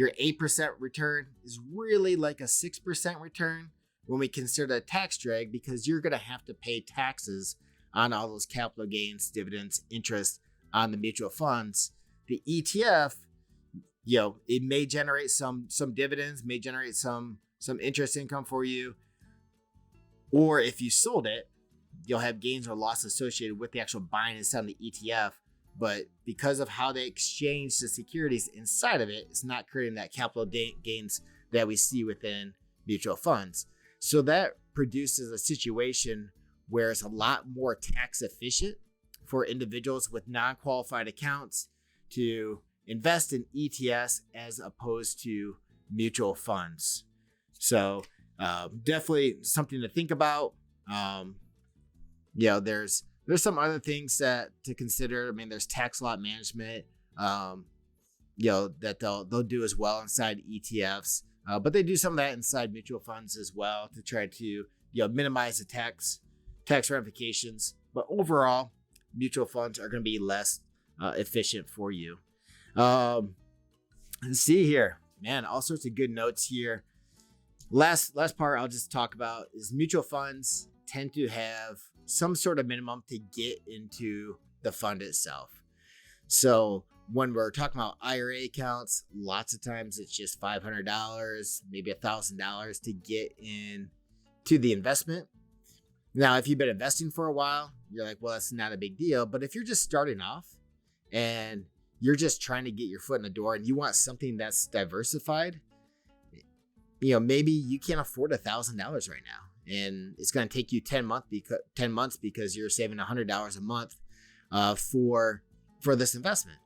Your 8% return is really like a 6% return when we consider the tax drag, because you're going to have to pay taxes on all those capital gains, dividends, interest on the mutual funds. The ETF, it may generate some dividends, may generate some interest income for you. Or if you sold it, you'll have gains or loss associated with the actual buying and selling the ETF. But because of how they exchange the securities inside of it, it's not creating that capital gains that we see within mutual funds. So that produces a situation where it's a lot more tax efficient for individuals with non-qualified accounts to invest in ETFs as opposed to mutual funds. So definitely something to think about. There's some other things that to consider. I mean, there's tax law management, that they'll do as well inside ETFs, but they do some of that inside mutual funds as well to try to minimize the tax ramifications. But overall, mutual funds are going to be less efficient for you. Let's see here, man, all sorts of good notes here. Last part I'll just talk about is mutual funds tend to have some sort of minimum to get into the fund itself. So when we're talking about IRA accounts, lots of times it's just $500, maybe $1,000 to get in to the investment. Now, if you've been investing for a while, you're like, well, that's not a big deal. But if you're just starting off and you're just trying to get your foot in the door and you want something that's diversified, maybe you can't afford $1,000 right now. And it's going to take you 10 months because you're saving $100 a month for this investment.